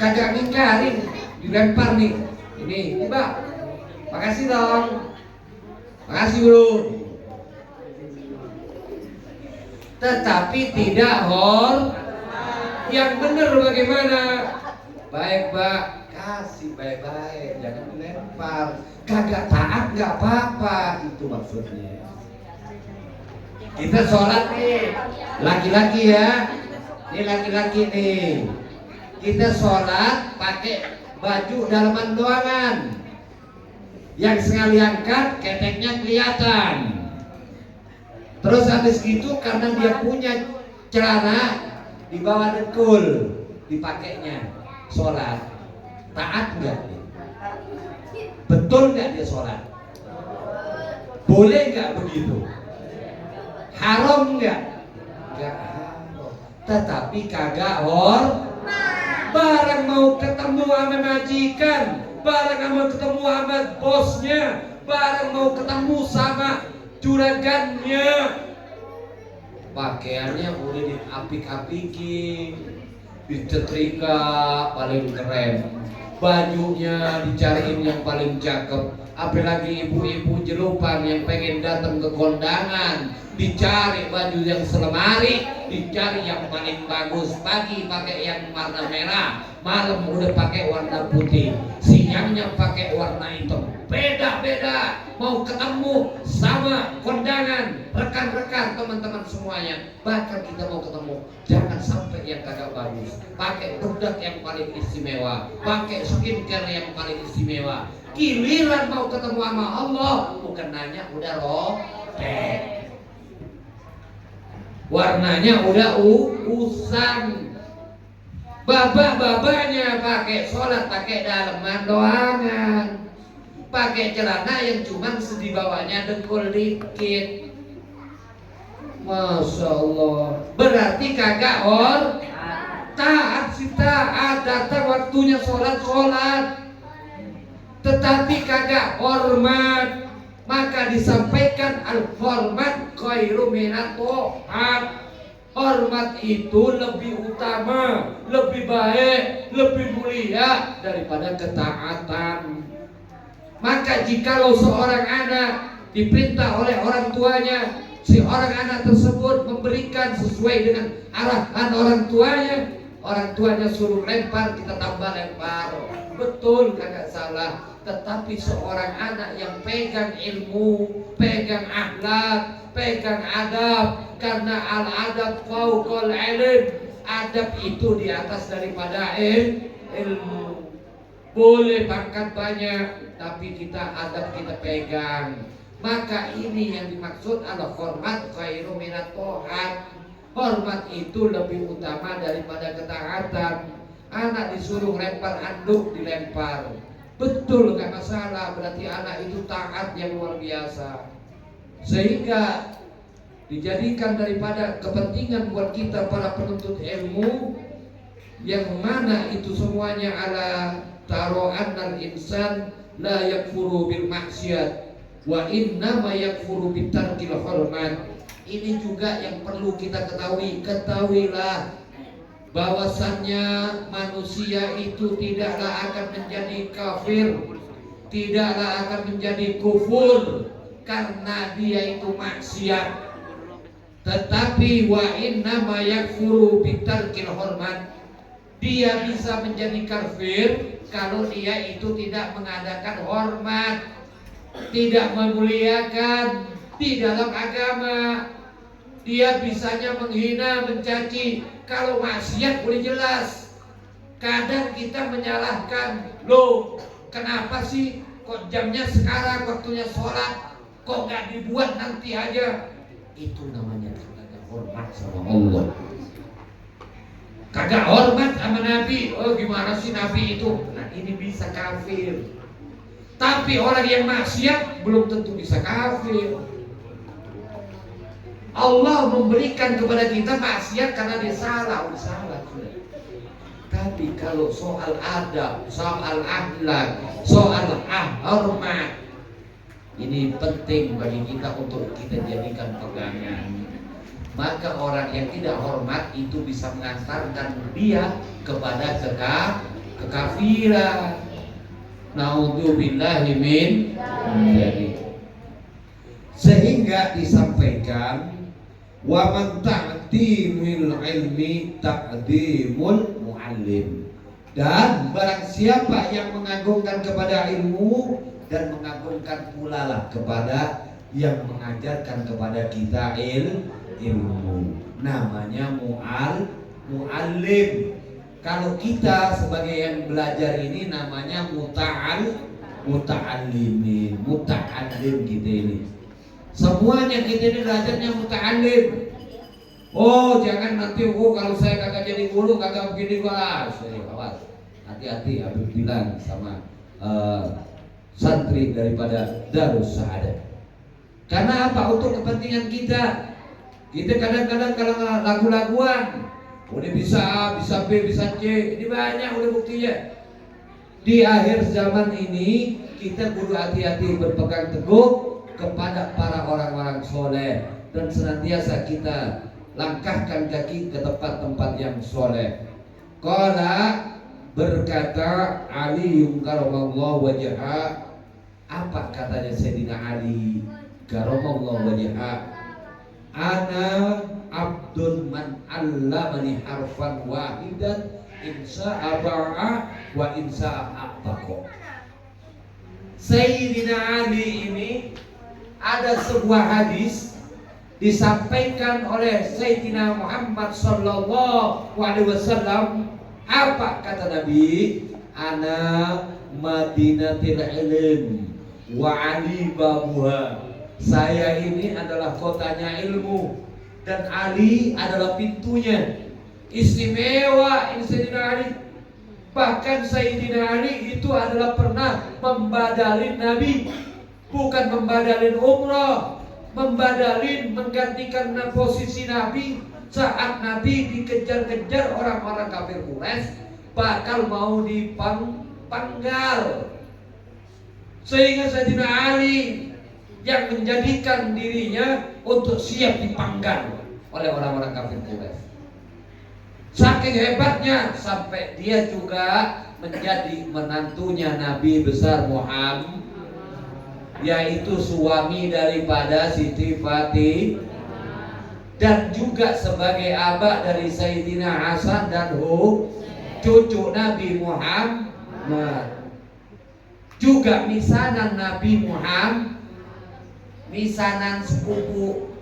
kagak ngingkarin, dilempar nih. Ini, Mbak. Makasih dong. Makasih bro. Tetapi tidak yang benar bagaimana? Baik Mbak, kasih baik-baik, jangan dilempar. Kagak taat nggak apa-apa, itu maksudnya. Kita sholat nih, laki-laki ya. Ini laki-laki nih. Kita sholat pakai baju dalaman doangan. Yang sekali angkat keteknya kelihatan. Terus habis itu karena dia punya celana di bawah dengkul dipakainya sholat, taat nggak? Betul nggak dia sholat? Boleh nggak begitu? Haram nggak? Nggak haram. Tetapi kagak barang mau ketemu sama majikan, barang mau ketemu sama bosnya, barang mau ketemu sama juragannya, pakaiannya udah diapik-apikin, dicetrika paling keren, bajunya dicariin yang paling cakep, apalagi ibu-ibu jelupan yang pengen datang ke kondangan, dicari baju yang selemari, dicari yang paling bagus. Pagi pakai yang warna merah, malam udah pakai warna putih, siangnya pakai warna hitam. Beda-beda mau ketemu sama kondangan, rekan-rekan, teman-teman semuanya. Bahkan kita mau ketemu, jangan sampai yang kagak bagus. Pakai produk yang paling istimewa, pakai skincare yang paling istimewa. Giliran mau ketemu sama Allah, bukan nanya udah robek, warnanya udah usang. Babanya pakai sholat pakai dalaman doangan, pakai celana yang cuman di bawahnya dengkul dikit. Masya Allah, berarti kagak taat sih, taat, datang waktunya sholat, tetapi kagak hormat. Maka disampaikan al-hormat khairu minat ta'at. Hormat itu lebih utama, lebih baik, lebih mulia daripada ketaatan. Maka jikalau seorang anak diperintah oleh orang tuanya, si orang anak tersebut memberikan sesuai dengan arahan orang tuanya suruh lempar, kita tambah lempar. Betul, kagak salah. Tetapi seorang anak yang pegang ilmu, pegang akhlak, pegang adab, karena al-adab fauqal ilm, adab itu di atas daripada ilmu. Boleh pangkat banyak, tapi kita adab kita pegang. Maka ini yang dimaksud al-hormat khairu minat ta'at. Hormat itu lebih utama daripada ketaatan. Anak disuruh lempar handuk, dilempar. Betul, gak masalah, berarti anak itu taat yang luar biasa. Sehingga dijadikan daripada kepentingan buat kita para penuntut ilmu, yang mana itu semuanya ala taro'an al-insan la yakfuru bil maksiat wa innama yakfuru bitarkil hormat. Ini juga yang perlu kita ketahui. Ketahuilah bahwasannya manusia itu tidaklah akan menjadi kafir, tidaklah akan menjadi kufur karena dia itu maksiat. Tetapi wa innama yakfuru bitarkil hormat, dia bisa menjadi kafir kalau dia itu tidak mengadakan hormat, tidak memuliakan di dalam agama. Dia bisanya menghina, mencaci. Kalau maksiat boleh jelas. Kadang kita menyalahkan, loh kenapa sih kok jamnya sekarang waktunya sholat, kok gak dibuat nanti aja. Itu namanya kagak hormat sama Allah, kagak hormat sama Nabi. Oh gimana sih Nabi itu? Nah ini bisa kafir. Tapi orang yang maksiat belum tentu bisa kafir. Allah memberikan kepada kita maksiat karena dia salah, sudah. Tapi kalau soal adab, soal akhlak, soal hormat, ini penting bagi kita untuk kita jadikan pegangan. Maka orang yang tidak hormat itu bisa mengantarkan dia kepada kekafiran. Naudzubillahi min dzalik. Sehingga disampaikan wa man ta'dimul ilmi taqdimul muallim. Dan barang siapa yang mengagungkan kepada ilmu dan mengagungkan pula lah kepada yang mengajarkan kepada kita ilmu, namanya muallim. Kalau kita sebagai yang belajar ini namanya muta'allimin, muta'allim kita ini. Semuanya kita ini belajarnya muta'allim. Oh, jangan nanti kalau saya kagak jadi guru kagak begini gua. Awas. Hati-hati Habib bilang sama santri daripada Darus Sa'adah. Karena apa? Untuk kepentingan kita. Kita kadang-kadang kalau lagu-laguan udah bisa A, bisa B, bisa C. Ini banyak udah buktinya. Di akhir zaman ini kita kudu hati-hati berpegang teguh kepada para orang-orang soleh dan senantiasa kita langkahkan kaki ke tempat-tempat yang soleh. Qala berkata Ali karamallahu wajha, apa katanya Sayyidina Ali karamallahu wajha, ana abdun man allamani harfan wahidan insya aba'a wa insya a'taqo. Sayyidina Ali ini ada sebuah hadis disampaikan oleh Sayyidina Muhammad sallallahu alaihi wasallam. Apa kata Nabi? Ana madinatil ilm wa ali babuha. Saya ini adalah kotanya ilmu dan Ali adalah pintunya. Istimewa ini Sayyidina Ali. Bahkan Sayyidina Ali itu adalah pernah membadalin Nabi. Bukan membadalin umrah, membadalin menggantikan posisi Nabi saat Nabi dikejar-kejar orang-orang kafir Quraisy, bakal mau dipanggal. Sehingga Sayyidina Ali yang menjadikan dirinya untuk siap dipanggal oleh orang-orang kafir Quraisy. Saking hebatnya sampai dia juga menjadi menantunya Nabi besar Muhammad, yaitu suami daripada Siti Fatimah, dan juga sebagai abah dari Sayyidina Hasan dan cucu Nabi Muhammad, juga misanan Nabi Muhammad, misanan sepupu.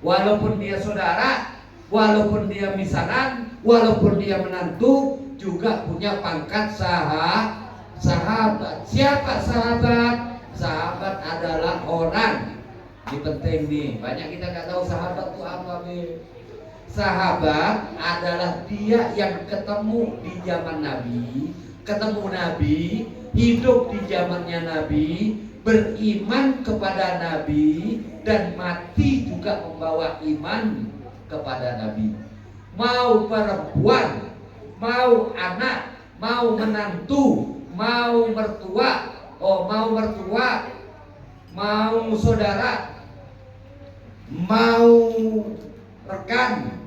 Walaupun dia saudara, walaupun dia misanan, walaupun dia menantu, juga punya pangkat sahabat. Siapa sahabat? Sahabat adalah orang. Ini penting nih, banyak kita nggak tahu sahabat itu apa. Sahabat adalah dia yang ketemu di zaman Nabi, ketemu Nabi, hidup di zamannya Nabi, beriman kepada Nabi, dan mati juga membawa iman kepada Nabi. Mau perempuan, mau anak, mau menantu, mau mertua, mau saudara, mau rekan,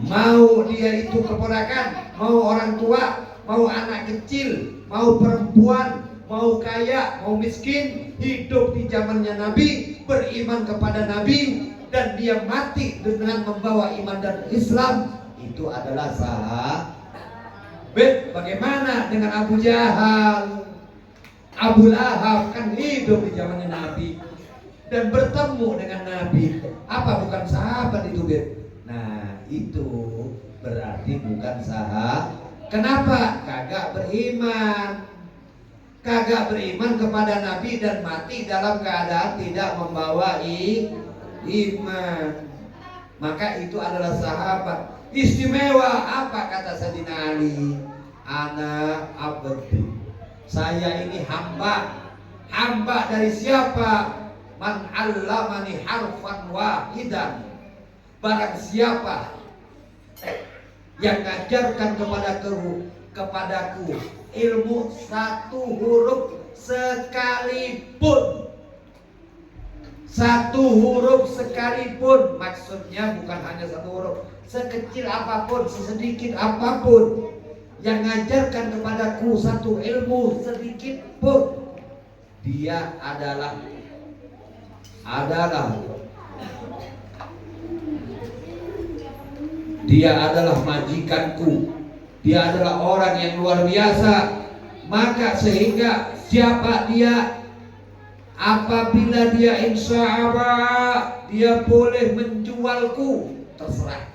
mau dia itu keponakan, mau orang tua, mau anak kecil, mau perempuan, mau kaya, mau miskin, hidup di zamannya Nabi, beriman kepada Nabi, dan dia mati dengan membawa iman dan Islam, itu adalah sahabat. Bagaimana dengan Abu Jahal? Abu Lahab kan hidup di zamannya Nabi dan bertemu dengan Nabi. Apa bukan sahabat itu, Bet? Nah, itu berarti bukan sahabat. Kenapa? Kagak beriman. Kagak beriman kepada Nabi dan mati dalam keadaan tidak membawa iman. Maka itu adalah sahabat. Istimewa. Apa kata Sayyidina Ali? Ana abdi. Saya ini hamba. Hamba dari siapa? Man allamani harfan wahidan. Barang siapa yang ngajarkan kepadaku ilmu satu huruf sekalipun. Satu huruf sekalipun, maksudnya bukan hanya satu huruf, sekecil apapun, sesedikit apapun, yang ngajarkan kepadaku satu ilmu sedikit pun, dia adalah majikanku. Dia adalah orang yang luar biasa. Maka sehingga siapa dia, apabila dia insya Allah dia boleh menjualku, terserah.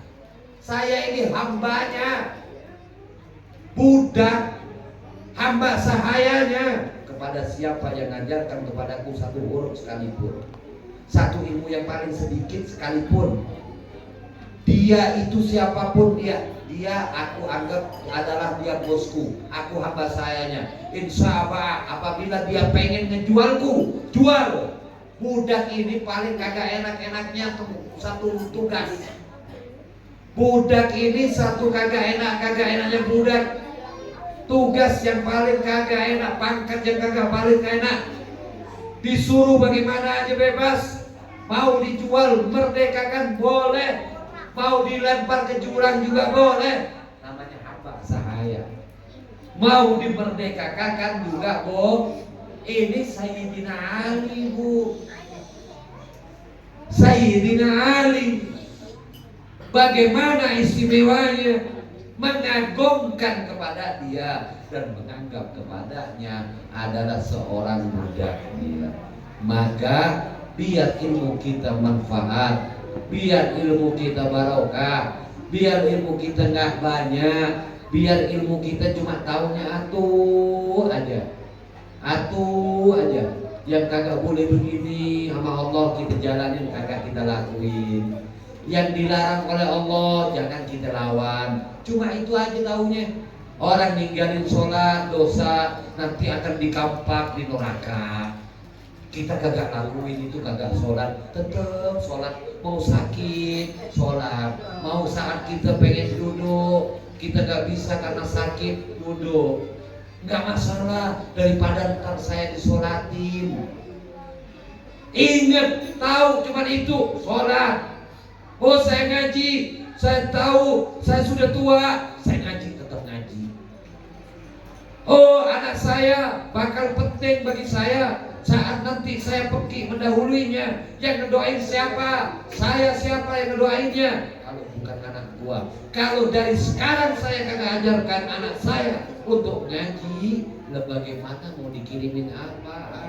Saya ini hambanya, budak, hamba sahayanya kepada siapa yang mengajarkan kepadaku satu huruf sekalipun, satu ilmu yang paling sedikit sekalipun. Dia itu siapapun dia aku anggap adalah dia bosku, aku hamba sayanya. Insya Allah apabila dia pengen ngejualku, jual. Budak ini paling kagak enak-enaknya satu tugas. Budak ini satu kagak enaknya budak. Tugas yang paling kagak enak, pangkat yang kagak paling enak. Disuruh bagaimana aja bebas. Mau dijual merdeka kan boleh, mau dilempar ke jurang juga boleh. Namanya hamba sahaya. Mau dimerdekakan kan juga Ini Sayyidina Ali, Bu. Sayyidina Ali bagaimana istimewanya, mengagungkan kepada dia dan menganggap kepadanya adalah seorang budak dia. Maka biar ilmu kita manfaat, biar ilmu kita barokah, biar ilmu kita nggak banyak, biar ilmu kita cuma taunya atuh aja, yang kagak boleh begini sama Allah kita jalanin, kagak kita lakuin. Yang dilarang oleh Allah jangan kita lawan. Cuma itu aja taunya. Orang ninggalin sholat dosa, nanti akan dikampak di neraka. Kita kagak lakuin itu, kagak sholat, tetap sholat. Mau sakit sholat, mau saat kita pengen duduk, kita gak bisa karena sakit duduk, nggak masalah, daripada ntar saya disolatin. Ingat, tahu cuman itu sholat. Oh saya ngaji, saya tahu saya sudah tua, saya ngaji, tetap ngaji. Oh anak saya bakal penting bagi saya saat nanti saya pergi mendahuluinya. Yang ngedoain siapa? Saya siapa yang ngedoainnya? Kalau bukan anak gua. Kalau dari sekarang saya kagak ajarkan anak saya untuk ngaji, bagaimana mau dikirimin apa?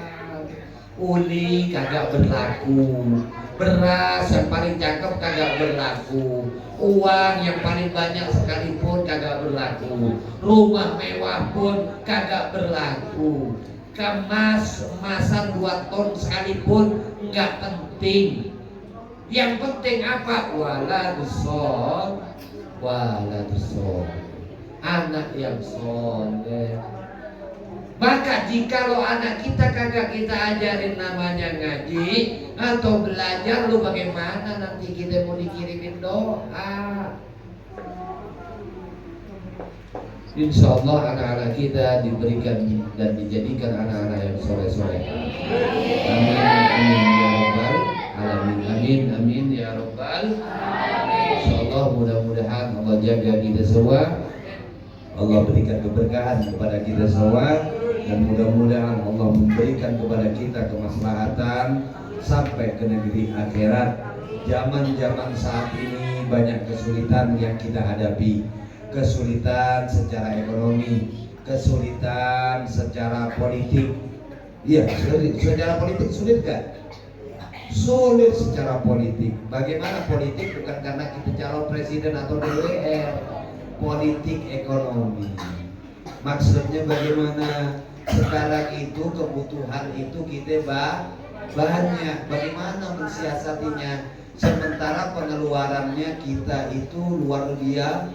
Uli kagak berlaku, beras yang paling cakep kagak berlaku, uang yang paling banyak sekalipun kagak berlaku, rumah mewah pun kagak berlaku, emasan 2 ton sekalipun nggak penting. Yang penting apa? Waladusol, anak yang soleh. Maka jikalau anak kita kagak kita ajarin namanya ngaji atau belajar, lu bagaimana nanti kita mau dikirimin doa? Insya Allah anak-anak kita diberikan dan dijadikan anak-anak yang soleh-soleh. Amin, amin ya rabbal alamin. Amin, amin ya rabbal. Insya Allah mudah-mudahan Allah jaga kita semua, Allah berikan keberkahan kepada kita semua, dan mudah-mudahan Allah memberikan kepada kita kemaslahatan sampai ke negeri akhirat. Zaman-zaman saat ini banyak kesulitan yang kita hadapi. Kesulitan secara ekonomi, kesulitan secara politik. Iya, secara politik sulit gak? Sulit secara politik. Bagaimana politik? Bukan karena kita calon presiden atau DPR. Politik ekonomi. Maksudnya bagaimana? Sekarang itu kebutuhan itu kita banyak. Bagaimana mensiasatinya? Sementara pengeluarannya kita itu luar biasa,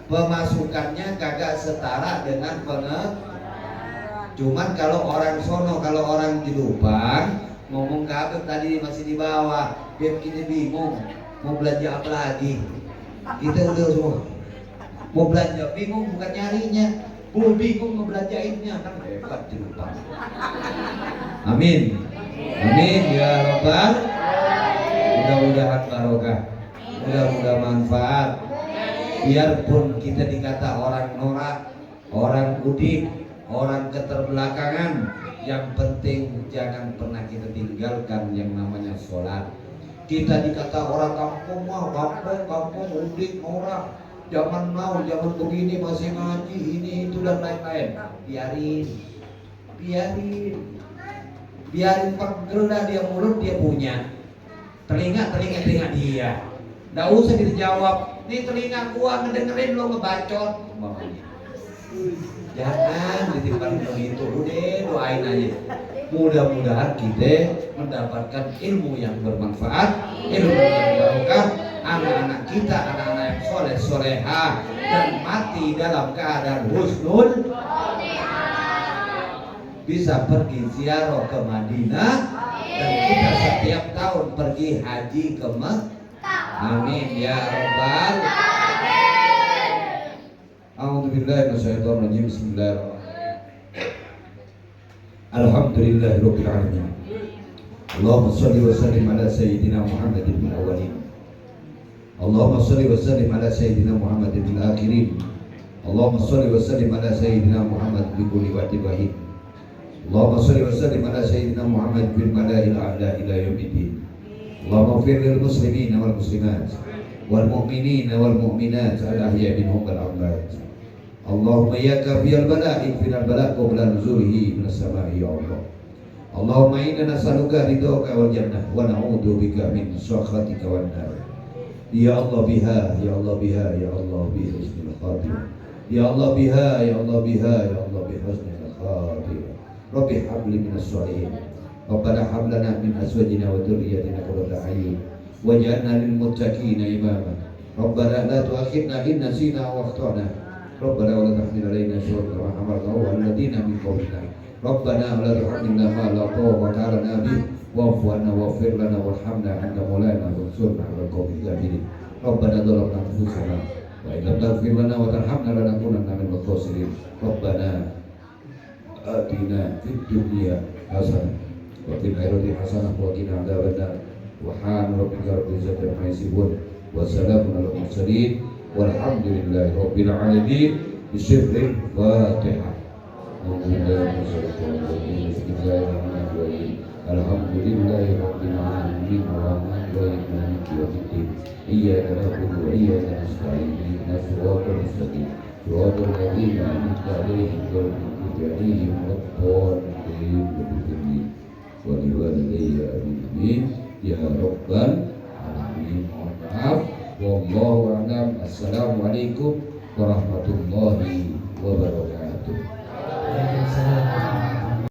pemasukannya kagak setara dengan Cuman kalau orang sono, kalau orang di Lubang ngomong kagak tadi masih di bawah, biar kita bingung mau belanja apa lagi. Kita udah semua mau belanja bingung, bukan nyarinya, bingung ngebelanjainnya, kan hebat di Lubang. Amin, amin ya rabbal. Mudah-mudahan barokah, mudah-mudahan manfaat. Biarpun kita dikata orang norak, orang udik, orang keterbelakangan, yang penting jangan pernah kita tinggalkan yang namanya sholat. Kita dikata orang kampung mah, kampung udik, norak, zaman now, zaman begini masih ngaji, ini itu dan lain-lain. Biarin pegel dah dia, mulut dia punya, telinga dia. Nggak usah dijawab, nih telinga gua ngedengerin lo ngebacot. Jangan ditimpan begitu, udah doain aja. Mudah-mudahan kita mendapatkan ilmu yang bermanfaat, ilmu yang barokah, anak-anak kita, anak-anak yang soleh solehah dan mati dalam keadaan husnul, bisa pergi ziarah ke Madinah, dan kita setiap tahun pergi haji ke Mekah. Amin ya rabbal alamin. A'udzubillahi minasyaitonir rajim. Bismillahirrahmanirrahim. Alhamdulillahirabbil alamin. Allahumma shalli wa sallim ala sayyidina Muhammadin bil awwalin. Allahumma shalli wa sallim ala sayyidina Muhammadin bil akhirin. Allahumma shalli wa sallim ala sayyidina Muhammad bi kulli waqtin wa hin. Allahumma shalli wa sallim ala sayyidina Muhammad bil mala'il a'la ila yaumiddin. Allahumma ighfir lil muslimin wal muslimat wal mu'minin wal mu'minat al ahya minhum wal amwat. Allahumma ya kafiyal bala ikfir al bala qabla nuzulihi minas sama'i ya Allah. Allahumma inna nas'aluka ridhaka wal jannah wa na'udzu bika min sakhatika wan nar. Ya Allah biha, ya Allah biha, ya Allah bi husnil khatimah. Ya Allah biha, ya Allah biha, ya Allah bi husnil khatimah. Rabbi habli minas shalihin. Rabbana hab lana min azwajina wa dhurriyyatina qurrata a'yun waj'alna lil muttaqina imama. Rabbana la tu'akhidna in nasina aw akhtana. Rabbana wa la tahmil 'alaina isran kama hamaltahu 'alal ladzina min qablina. Rabbana wa la tuhammilna ma la taqata lana bihi wa'fu 'anna waghfir lana warhamna anta maulana wansurna 'alal qawmil kafirin. Rabbana zalamna anfusana wa in lam taghfir lana wa tarhamna lanakunanna minal khasirin. Rabbana atina fid dunya hasanah wa fil akhirati hasanah wa qina adzabannar. Subhana rabbika rabbil izzati amma yasifun wa salamun alal mursalin walhamdulillahi rabbil alamin. Bismillahil Fatihah. Bismillahirrahmanirrahim. Alhamdulillahi rabbil alamin arrahmanir rahim maliki yaumiddin. Iyyaka na'budu wa iyyaka nasta'in ihdinas siratal mustaqim siratal ladzina an'amta 'alaihim ghairil maghdubi 'alaihim waladdallin. Wa liwalidayya amin ya rabbal alamin. Mohon maaf. Wallahu a'lam. Assalamualaikum warahmatullahi